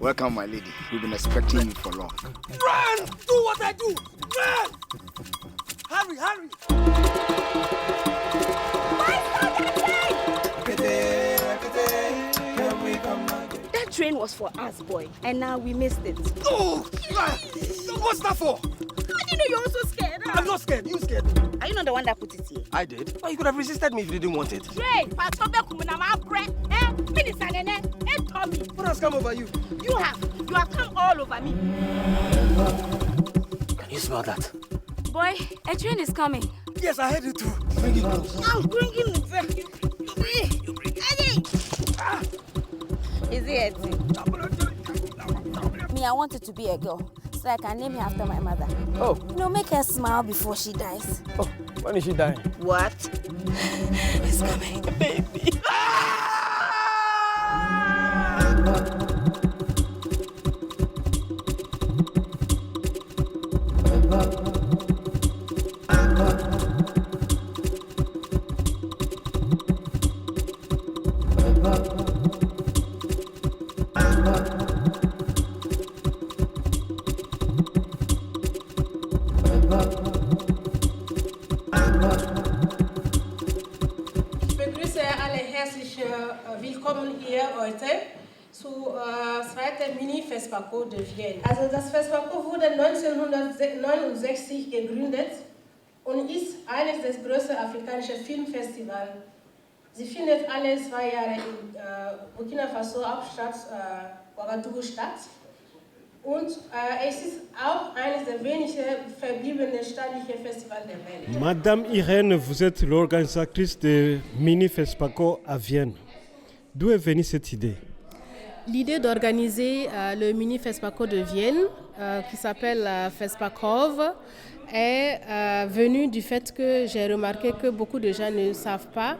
Welcome, my lady. We've been expecting you for long. Run! Do what I do! Run! Hurry, hurry! That train was for us, boy, and now we missed it. Oh! What's that for? How do you know you're also scared? I'm not scared. You scared? Are you not the one that put it here? I did. Well, you could have resisted me if you didn't want it. Train, what has come over you? You have come all over me. Can you smell that? Boy, a train is coming. Yes, I heard it too. Bring it close. I'm bringing it back. You bring it. Is it? Me, I want it to be a girl, so I can name her after my mother. Oh. Make her smile before she dies. Oh, when is she dying? What? It's coming. Baby. Willkommen hier heute zu zweiten Mini-Festbako de Vienne. Also das Festbako wurde 1969 gegründet und ist eines des größten afrikanischen Filmfestivals. Sie findet alle 2 Jahre in Burkina Faso Hauptstadt Ouagadougou statt. Und es ist auch eines der wenigen verbliebenen staatlichen Festivals der Welt. Madame Irène, vous êtes l'organisatrice de Mini Festbako à Vienne. D'où est venue cette idée? L'idée d'organiser le Mini Festbako de Vienne, qui s'appelle Festbakov, est venue du fait que j'ai remarqué que beaucoup de gens ne savent pas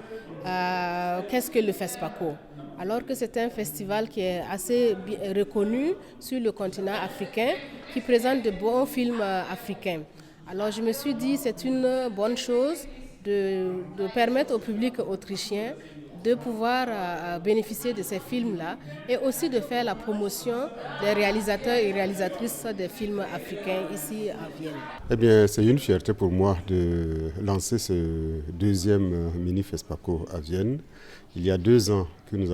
qu'est-ce que le Festbako. Alors que c'est un festival qui est assez reconnu sur le continent africain, qui présente de bons films africains. Alors je me suis dit c'est une bonne chose de permettre au public autrichien de pouvoir bénéficier de ces films-là et aussi de faire la promotion des réalisateurs et réalisatrices des films africains ici à Vienne. Eh bien, c'est une fierté pour moi de lancer ce deuxième mini-Festbako à Vienne. Il y a 2 ans que nous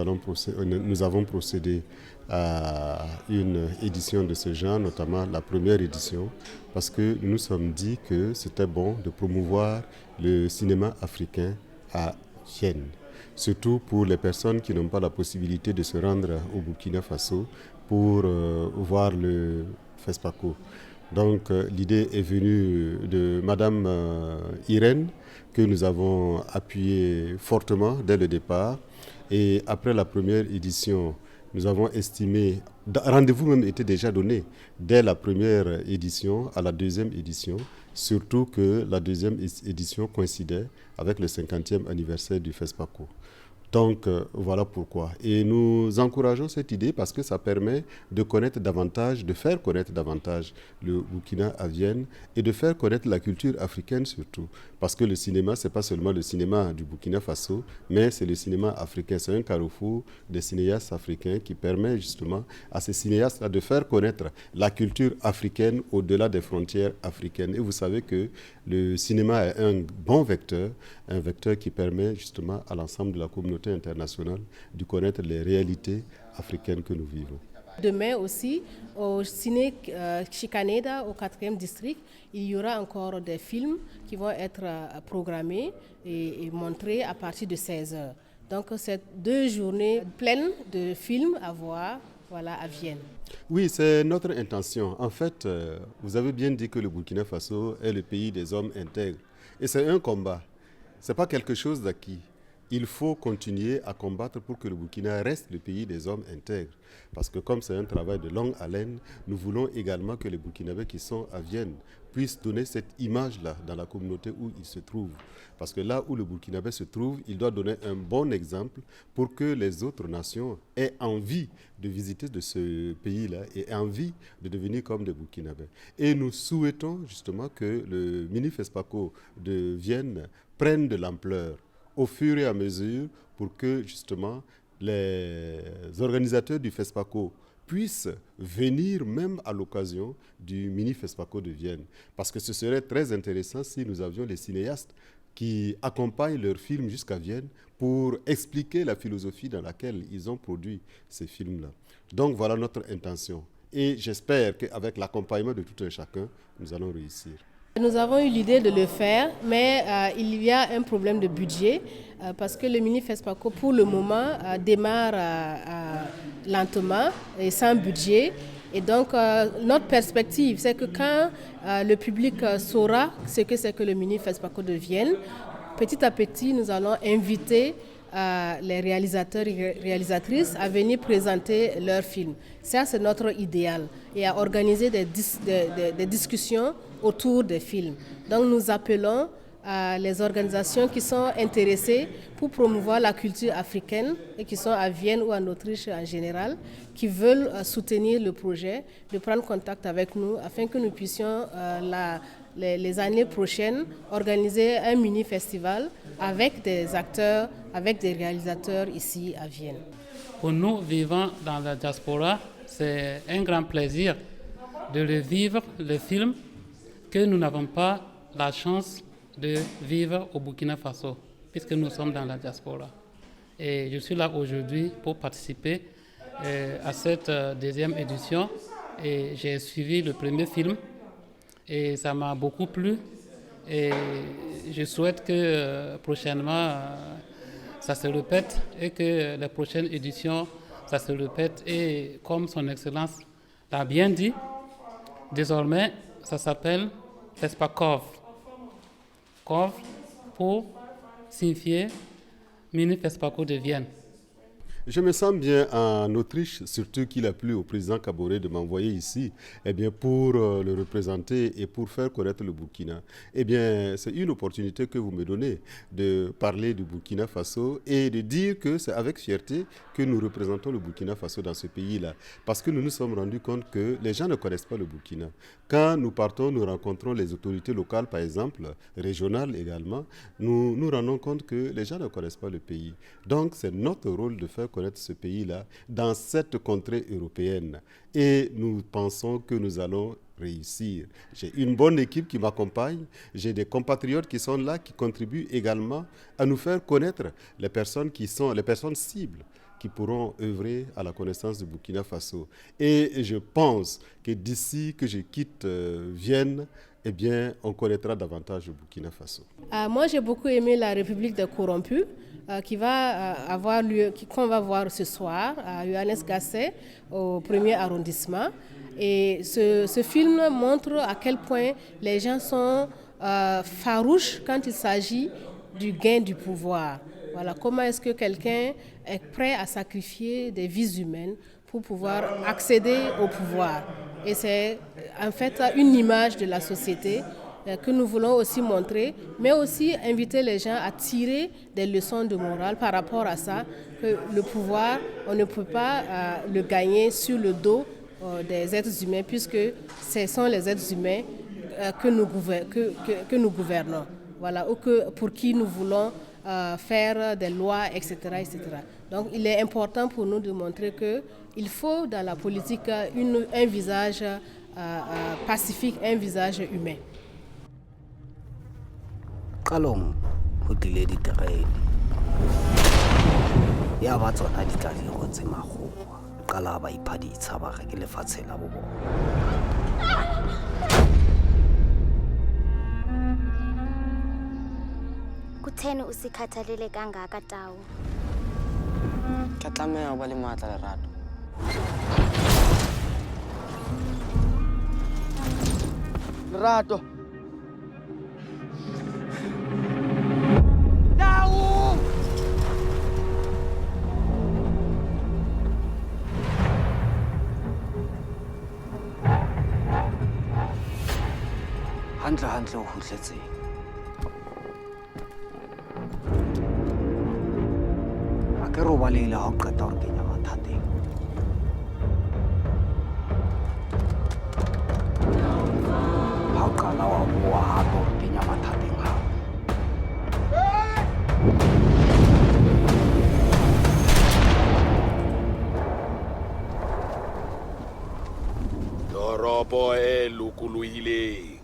avons procédé à une édition de ce genre, notamment la première édition, parce que nous nous sommes dit que c'était bon de promouvoir le cinéma africain à Vienne. Surtout pour les personnes qui n'ont pas la possibilité de se rendre au Burkina Faso pour voir le Festbako. Donc l'idée est venue de Madame Irène, que nous avons appuyée fortement dès le départ. Et après la première édition, nous avons estimé, rendez-vous même était déjà donné dès la première édition à la deuxième édition, surtout que la deuxième édition coïncidait avec le 50e anniversaire du Festbako. Donc voilà pourquoi. Et nous encourageons cette idée parce que ça permet de connaître davantage, de faire connaître davantage le Burkina à Vienne et de faire connaître la culture africaine surtout. Parce que le cinéma, ce n'est pas seulement le cinéma du Burkina Faso, mais c'est le cinéma africain. C'est un carrefour des cinéastes africains qui permet justement à ces cinéastes de faire connaître la culture africaine au-delà des frontières africaines. Et vous savez que le cinéma est un bon vecteur, un vecteur qui permet justement à l'ensemble de la communauté internationale de connaître les réalités africaines que nous vivons. Demain aussi, au Ciné Chicaneda, au 4e district, il y aura encore des films qui vont être programmés et montrés à partir de 16h. Donc c'est 2 journées pleines de films à voir à Vienne. Oui, c'est notre intention. En fait, vous avez bien dit que le Burkina Faso est le pays des hommes intègres. Et c'est un combat. Ce n'est pas quelque chose d'acquis. Il faut continuer à combattre pour que le Burkina reste le pays des hommes intègres. Parce que comme c'est un travail de longue haleine, nous voulons également que les Burkinabés qui sont à Vienne puissent donner cette image-là dans la communauté où ils se trouvent. Parce que là où le Burkinabé se trouve, il doit donner un bon exemple pour que les autres nations aient envie de visiter de ce pays-là et envie de devenir comme des Burkinabés. Et nous souhaitons justement que le mini-Festbako de Vienne prenne de l'ampleur au fur et à mesure pour que justement les organisateurs du Festbako puissent venir même à l'occasion du mini-FESPACO de Vienne. Parce que ce serait très intéressant si nous avions les cinéastes qui accompagnent leurs films jusqu'à Vienne pour expliquer la philosophie dans laquelle ils ont produit ces films-là. Donc voilà notre intention. Et j'espère qu'avec l'accompagnement de tout un chacun, nous allons réussir. Nous avons eu l'idée de le faire, mais il y a un problème de budget parce que le mini-FESPACO, pour le moment, démarre lentement et sans budget. Et donc, notre perspective, c'est que quand le public saura ce que c'est que le mini-FESPACO de Vienne, petit à petit, nous allons inviter les réalisateurs et réalisatrices à venir présenter leurs films. Ça, c'est notre idéal. Et à organiser des discussions autour des films. Donc, nous appelons les organisations qui sont intéressées pour promouvoir la culture africaine et qui sont à Vienne ou en Autriche en général, qui veulent soutenir le projet, de prendre contact avec nous afin que nous puissions les années prochaines organiser un mini-festival avec des acteurs, avec des réalisateurs ici à Vienne. Pour nous vivant dans la diaspora, c'est un grand plaisir de revivre le film que nous n'avons pas la chance de vivre au Burkina Faso, puisque nous sommes dans la diaspora. Et je suis là aujourd'hui pour participer à cette deuxième édition. Et j'ai suivi le premier film et ça m'a beaucoup plu. Et je souhaite que prochainement ça se répète et que les prochaines éditions ça se répète. Et comme son Excellence l'a bien dit, désormais ça s'appelle FESPACOV. COV pour signifier mini-FESPACO de Vienne. Je me sens bien en Autriche, surtout qu'il a plu au président Kaboré de m'envoyer ici pour le représenter et pour faire connaître le Burkina. C'est une opportunité que vous me donnez de parler du Burkina Faso et de dire que c'est avec fierté que nous représentons le Burkina Faso dans ce pays-là. Parce que nous nous sommes rendus compte que les gens ne connaissent pas le Burkina. Quand nous partons, nous rencontrons les autorités locales, par exemple, régionales également, nous nous rendons compte que les gens ne connaissent pas le pays. Donc c'est notre rôle de faire connaître ce pays-là dans cette contrée européenne. Et nous pensons que nous allons réussir. J'ai une bonne équipe qui m'accompagne, j'ai des compatriotes qui sont là, qui contribuent également à nous faire connaître les personnes qui sont les personnes cibles qui pourront œuvrer à la connaissance du Burkina Faso. Et je pense que d'ici que je quitte Vienne, on connaîtra davantage le Burkina Faso. Moi, j'ai beaucoup aimé la République des corrompus, qui va avoir lieu, qu'on va voir ce soir à Johannes Gasset, au 1er arrondissement. Et ce film montre à quel point les gens sont farouches quand il s'agit du gain du pouvoir. Voilà, comment est-ce que quelqu'un est prêt à sacrifier des vies humaines pour pouvoir accéder au pouvoir. Et c'est en fait une image de la société que nous voulons aussi montrer, mais aussi inviter les gens à tirer des leçons de morale par rapport à ça, que le pouvoir, on ne peut pas le gagner sur le dos des êtres humains, puisque ce sont les êtres humains que nous gouvernons, voilà, ou pour qui nous voulons faire des lois, etc., etc. Donc il est important pour nous de montrer qu'il faut dans la politique un visage pacifique, un visage humain. Qalong ho tlile diterene ya ba tsona di tla le go tsema go qala ba iphaditsa ba re ke lefatshe la bo bona. Kutheni usikhathalele kangaka Tawu? Ka tlameha ho ba le matla Lerato. Lerato. Tawu! Hantle o khutletseng. Ke robalehile ha o qeta hore kenya mathateng. Ha o qala wa bua hape hore kenya mathateng ha. Shopo e lokolohileng.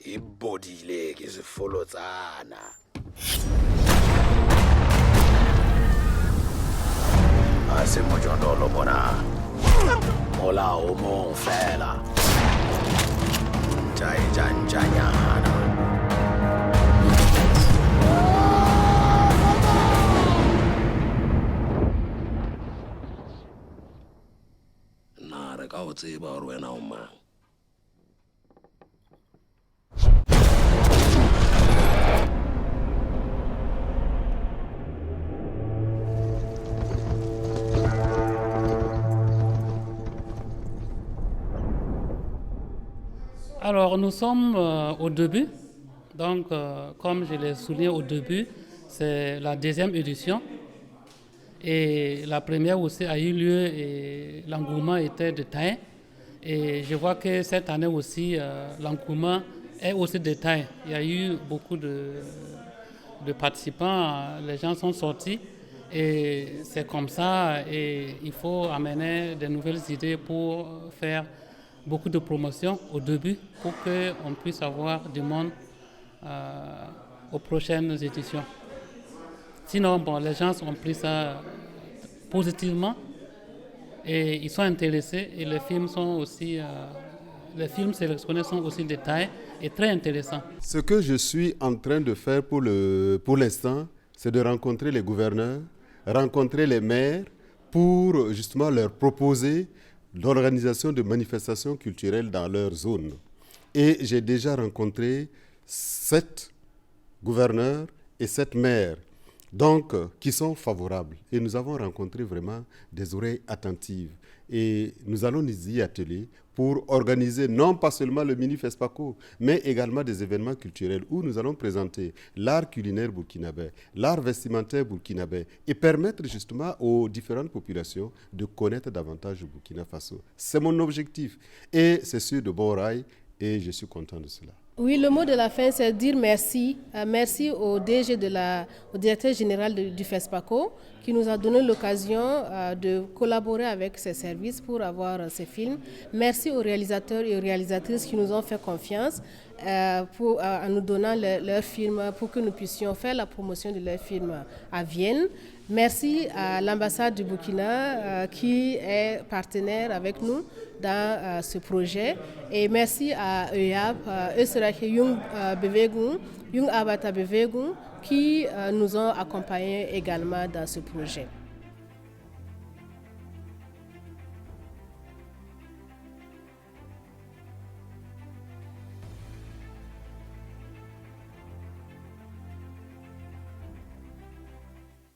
E bodile ke sefolotsana. A se mojondolo bona. Mola o mong fela. Jai janjanyana. Na re ka o tseba hore wena o mang. Alors, nous sommes au début. Donc, comme je l'ai souligné au début, c'est la deuxième édition. Et la première aussi a eu lieu et l'engouement était de taille. Et je vois que cette année aussi, l'engouement est aussi de taille. Il y a eu beaucoup de participants, les gens sont sortis. Et c'est comme ça, et il faut amener de nouvelles idées pour faire beaucoup de promotion au début pour qu'on puisse avoir du monde aux prochaines éditions. Sinon, bon, les gens ont pris ça positivement et ils sont intéressés et les films sont aussi, les films sélectionnés sont aussi de taille et très intéressants. Ce que je suis en train de faire pour l'instant, c'est de rencontrer les gouverneurs, rencontrer les maires pour justement leur proposer l'organisation de manifestations culturelles dans leur zone. Et j'ai déjà rencontré 7 gouverneurs et 7 maires, donc qui sont favorables. Et nous avons rencontré vraiment des oreilles attentives. Et nous allons nous y atteler pour organiser non pas seulement le mini-FESPACO, mais également des événements culturels où nous allons présenter l'art culinaire burkinabé, l'art vestimentaire burkinabé et permettre justement aux différentes populations de connaître davantage le Burkina Faso. C'est mon objectif et c'est sur de bons rails et je suis content de cela. Oui, le mot de la fin, c'est dire merci. Merci au DG au directeur général du FESPACO qui nous a donné l'occasion de collaborer avec ses services pour avoir ces films. Merci aux réalisateurs et aux réalisatrices qui nous ont fait confiance en nous donnant leurs films pour que nous puissions faire la promotion de leurs films à Vienne. Merci à l'ambassade du Burkina qui est partenaire avec nous dans ce projet. Et merci à EAP, Österreich Jung Bewegung, Jung Arbeiter Bewegung, qui nous ont accompagnés également dans ce projet.